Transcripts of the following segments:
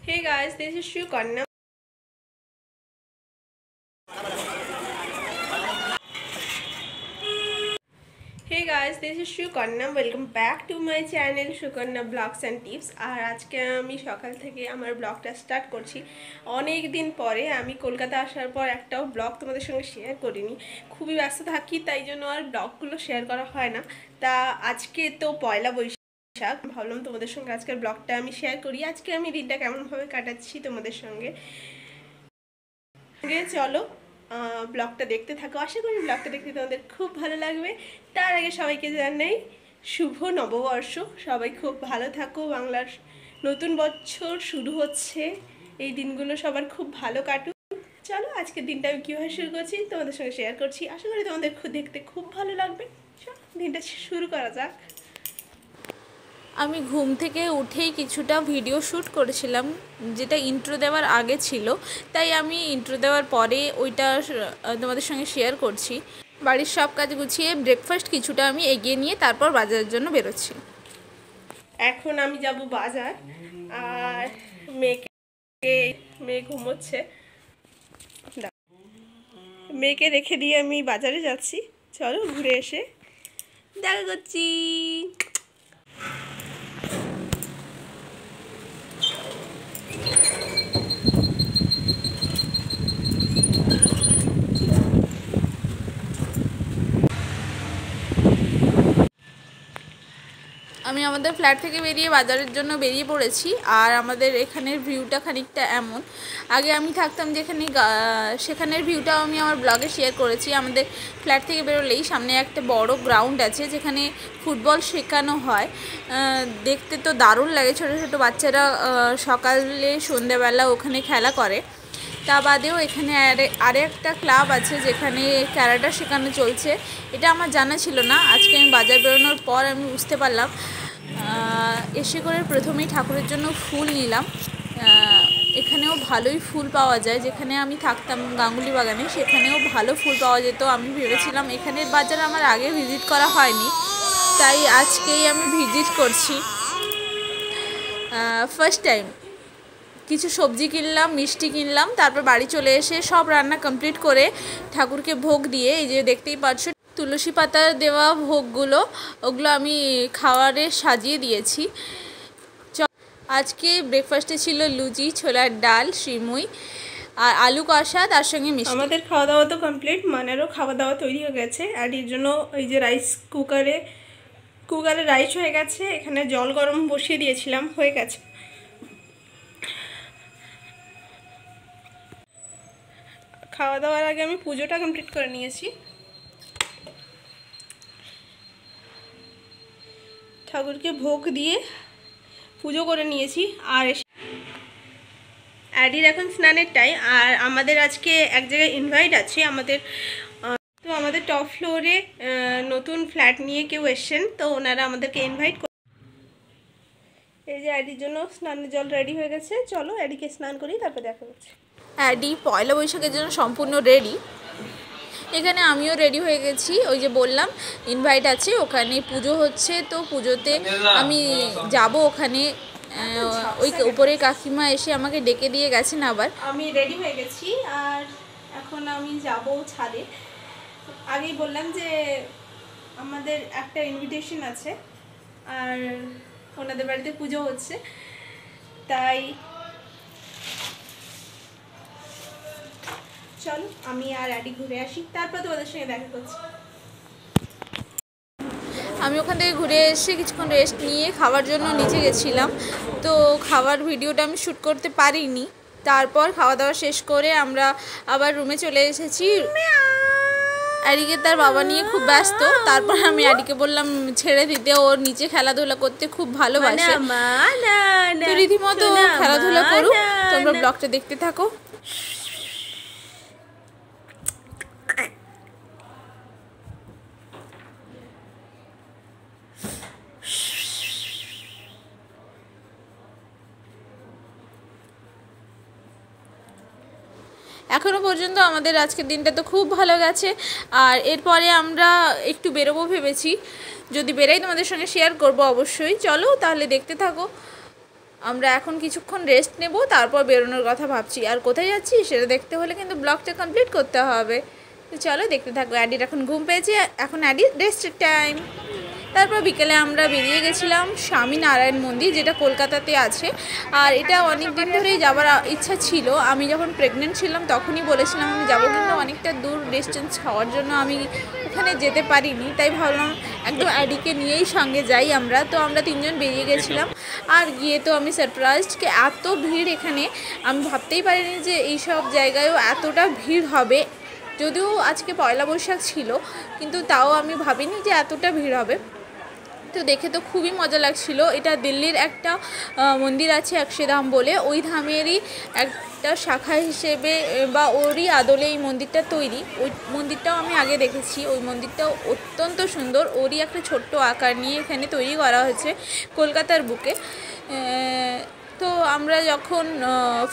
Hey guys, this is Shukarna. Hey guys, this is Shukarna. Welcome back to my channel Shukarna Vlogs and Tips. আর আজকে আমি সকাল থেকে আমার ব্লগটা start করছি। অনেক দিন পরে আমি কলকাতা আসার পর একটাও ব্লগ তোমাদের সঙ্গে শেয়ার করিনি। খুবই ব্যস্ত থাকি, তাই জন্য আর ব্লগগুলো শেয়ার করা হয় না। তা আজকে তো পয়লা বৈশাখ, ভাবলাম তোমাদের সঙ্গে আজকের ব্লগটা আমি শেয়ার করি। আজকে আমি দিনটা কেমনভাবে কাটাচ্ছি তোমাদের সঙ্গে। চলো ব্লগটা দেখতে থাকো। আশা করি ব্লগটা দেখতে তোমাদের খুব ভালো লাগবে। তার আগে সবাইকে জানাই শুভ নববর্ষ। সবাই খুব ভালো থাকো। বাংলার নতুন বছর শুরু হচ্ছে, এই দিনগুলো সবার খুব ভালো কাটুক। চলো আজকের দিনটা আমি কীভাবে শুরু করছি তোমাদের সঙ্গে শেয়ার করছি। আশা করি তোমাদের দেখতে খুব ভালো লাগবে। চলো দিনটা শুরু করা যাক। আমি ঘুম থেকে উঠেই কিছুটা ভিডিও শ্যুট করেছিলাম, যেটা ইন্ট্রো দেওয়ার আগে ছিল, তাই আমি ইন্ট্রো দেওয়ার পরে ওইটা তোমাদের সঙ্গে শেয়ার করছি। বাড়ির সব কাজ গুছিয়ে ব্রেকফাস্ট কিছুটা আমি এগিয়ে নিয়ে তারপর বাজারের জন্য বেরোচ্ছি। এখন আমি যাব বাজার, আর মেয়ে ঘুমোচ্ছে। মেয়েকে রেখে দিয়ে আমি বাজারে যাচ্ছি। চলো ঘুরে এসে দেখা করছি। আমি আমাদের ফ্ল্যাট থেকে বেরিয়ে বাজারের জন্য বেরিয়ে পড়েছি। আর আমাদের এখানের ভিউটা খানিকটা এমন, আগে আমি থাকতাম যেখানে, সেখানের ভিউটাও আমি আমার ব্লগে শেয়ার করেছি। আমাদের ফ্ল্যাট থেকে বেরোলেই সামনে একটা বড় গ্রাউন্ড আছে, যেখানে ফুটবল শেখানো হয়। দেখতে তো দারুণ লাগে। ছোটো ছোটো বাচ্চারা সকালে সন্ধ্যাবেলা ওখানে খেলা করে। তা বাদেও এখানে আরেকটা ক্লাব আছে যেখানে ক্যারাটা শেখানো চলছে। এটা আমার জানা ছিল না, আজকে আমি বাজার বেরোনোর পর আমি বুঝতে পারলাম। এসে করে প্রথমেই ঠাকুরের জন্য ফুল নিলাম। এখানেও ভালোই ফুল পাওয়া যায়। যেখানে আমি থাকতাম গাঙ্গুলি বাগানে, সেখানেও ভালো ফুল পাওয়া যেত। আমি ভেবেছিলাম এখানের বাজার আমার আগে ভিজিট করা হয়নি, তাই আজকেই আমি ভিজিট করছি ফার্স্ট টাইম। কিছু সবজি কিনলাম, মিষ্টি কিনলাম, তারপর বাড়ি চলে এসে সব রান্না কমপ্লিট করে ঠাকুরকে ভোগ দিয়ে, এই যে দেখতেই পাচ্ছ তুলসী পাতা দেওয়া ভোগগুলো, ওগুলো আমি খাবারে সাজিয়ে দিয়েছি। আজকে ব্রেকফাস্টে ছিল লুচি, ছোলার ডাল, সিমুই আর আলু কষা, তার সঙ্গে মিষ্টি। আমাদের খাওয়া দাওয়া তো কমপ্লিট, মানেরও খাওয়া দাওয়া তৈরি হয়ে গেছে। আর এর জন্য এই যে রাইস কুকারে রাইস হয়ে গেছে। এখানে জল গরম বসিয়ে দিয়েছিলাম, হয়ে গেছে। খাওয়া দাওয়ার আগে আমি পুজোটা কমপ্লিট করে নিয়েছি। ঠাকুরকে ভোগ দিয়ে পুজো করে নিয়েছি। আর অ্যাডির এখন স্নানের টাইম। আর আমাদের আজকে এক জায়গায় ইনভাইট আছে। আমাদের টপ ফ্লোরে নতুন ফ্ল্যাট নিয়ে কেউ এসছেন, তো ওনারা আমাদেরকে ইনভাইট করে। এই যে অ্যাডির জন্য স্নানের জল রেডি হয়ে গেছে। চলো অ্যাডিকে স্নান করি, তারপর দেখা হচ্ছে। অ্যাডি পয়লা বৈশাখের জন্য সম্পূর্ণ রেডি। এখানে আমিও রেডি হয়ে গেছি। ওই যে বললাম ইনভাইট আছে, ওখানে পুজো হচ্ছে, তো পুজোতে আমি যাব ওখানে। ওই উপরে কাকিমা এসে আমাকে ডেকে দিয়ে গেছেন। আবার আমি রেডি হয়ে গেছি, আর এখন আমি যাব ছাদে। আগেই বললাম যে আমাদের একটা ইনভিটেশন আছে, আর ওনাদের বাড়িতে পুজো হচ্ছে, তাই চলো আমি আর অ্যাডি ঘুরে আসি, তারপর তোমাদের সঙ্গে দেখা করছি। আমি ওখান থেকে ঘুরে এসে কিছুক্ষণ রেস্ট নিয়ে খাওয়ার জন্য নিচে গেছিলাম, তো খাওয়ার ভিডিওটা আমি শ্যুট করতে পারিনি। তারপর খাওয়া দাওয়া শেষ করে আমরা আবার রুমে চলে এসেছি। অ্যাডিকে তার বাবা নিয়ে খুব ব্যস্ত। তারপর আমি অ্যাডিকে বললাম ছেড়ে দিতে, ওর নিচে খেলাধুলা করতে খুব ভালোবাসে, তো রীতিমতো খেলাধুলা করুক। তোমরা ব্লগটা দেখতে থাকো। এখনও পর্যন্ত আমাদের আজকের দিনটা তো খুব ভালো গেছে। আর এরপরে আমরা একটু বেরোবো ভেবেছি, যদি বেরাই তোমাদের সঙ্গে শেয়ার করব অবশ্যই। চলো তাহলে দেখতে থাকো। আমরা এখন কিছুক্ষণ রেস্ট নেব, তারপর বেরোনোর কথা ভাবছি। আর কোথায় যাচ্ছি সেটা দেখতে হলে কিন্তু ব্লগটা কমপ্লিট করতে হবে। তো চলো দেখতে থাকো। অ্যাডির এখন ঘুম পেয়েছে, এখন অ্যাডির রেস্টের টাইম। তারপর বিকেলে আমরা বেরিয়ে গেছিলাম স্বামীনারায়ণ মন্দির, যেটা কলকাতাতে আছে। আর এটা অনেক দিন ধরেই যাওয়ার ইচ্ছা ছিল। আমি যখন প্রেগনেন্ট ছিলাম তখনই বলেছিলাম আমি যাবো, কিন্তু অনেকটা দূর ডিস্টেন্স হওয়ার জন্য আমি ওখানে যেতে পারিনি। তাই ভাবলাম একদম অ্যাডিকে নিয়েই সঙ্গে যাই আমরা। তো আমরা 3 জন বেরিয়ে গেছিলাম। আর গিয়ে তো আমি সারপ্রাইজড যে এত ভিড় এখানে। আমি ভাবতেই পারিনি যে এইসব জায়গায়ও এতটা ভিড় হবে। যদিও আজকে পয়লা বৈশাখ ছিল, কিন্তু তাও আমি ভাবিনি যে এতটা ভিড় হবে। তো দেখে তো খুবই মজা লাগছিল। এটা দিল্লির একটা মন্দির আছে অক্ষরধাম বলে, ওই ধামেরই একটা শাখা হিসেবে বা ওরই আদলে এই মন্দিরটা তৈরি। ওই মন্দিরটাও আমি আগে দেখেছি। ওই মন্দিরটাও অত্যন্ত সুন্দর। ওরই একটা ছোট্ট আকার নিয়ে এখানে তৈরি করা হয়েছে কলকাতার বুকে। তো আমরা যখন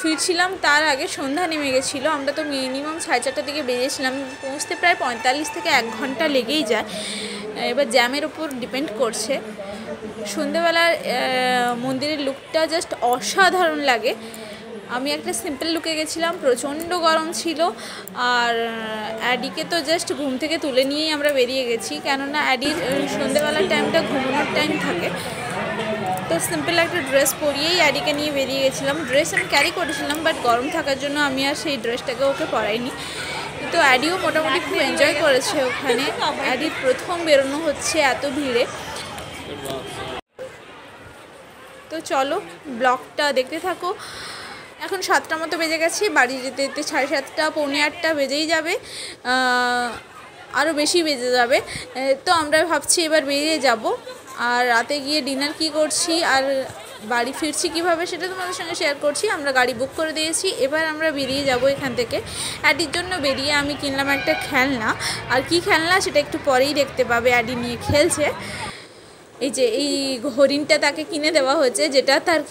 ফিরছিলাম তার আগে সন্ধ্যা নেমে গেছিলো। আমরা তো মিনিমাম 4:30টার দিকে বেরিয়েছিলাম, পৌঁছতে প্রায় 45 থেকে 1 ঘন্টা লেগেই যায়। এবার জ্যামের ওপর ডিপেন্ড করছে। সন্ধ্যেবেলার মন্দিরের লুকটা জাস্ট অসাধারণ লাগে। আমি একটা সিম্পল লুকে গেছিলাম, প্রচণ্ড গরম ছিল। আর অ্যাডিকে তো জাস্ট ঘুম থেকে তুলে নিয়েই আমরা বেরিয়ে গেছি, কেননা অ্যাডির সন্ধ্যেবেলার টাইমটা ঘুমানোর টাইম থাকে। তো সিম্পল একটা ড্রেস পরিয়েই অ্যাডিকে নিয়ে বেরিয়ে গেছিলাম। ড্রেস আমি ক্যারি করেছিলাম, বাট গরম থাকার জন্য আমি আর সেই ড্রেসটাকে ওকে পরাইনি। তো অ্যাডিও মোটামুটি খুব এনজয় করেছে ওখানে। অ্যাডির প্রথম বেরোনো হচ্ছে এত ভিড়ে। তো চলো ব্লগটা দেখতে থাকো। এখন 7টা মতো বেজে গেছে, বাড়ি যেতে যেতে 7:30 পৌনে 8টা বেজেই যাবে, আরও বেশি বেজে যাবে। তো আমরা ভাবছি এবার বেরিয়ে যাব। আর রাতে গিয়ে ডিনার কি করছি আর বাড়ি ফিরছি কিভাবে সেটা তোমাদের সঙ্গে শেয়ার করছি। আমরা গাড়ি বুক করে দিয়েছি, এবার আমরা বেরিয়ে যাব এখান থেকে। অ্যাডির জন্য বেরিয়ে আমি কিনলাম একটা খেলনা। আর কি খেলনা সেটা একটু পরেই দেখতে পাবে। অ্যাডি নিয়ে খেলছে। এই যে এই হরিণটা তাকে কিনে দেওয়া হয়েছে, যেটা তার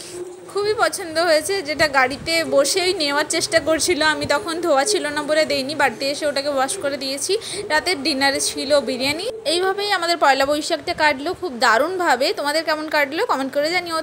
খুবই পছন্দ হয়েছে, যেটা গাড়িতে বসেই নেওয়ার চেষ্টা করছিল। আমি তখন ধোয়া ছিল না বলে দেইনি, বাড়িতে এসে ওটাকে ওয়াশ করে দিয়েছি। রাতের ডিনারে ছিল বিরিয়ানি। এইভাবেই আমাদের পয়লা বৈশাখটা কাটলো খুব দারুণভাবে। তোমাদের কেমন কাটলো কমেন্ট করে জানিও।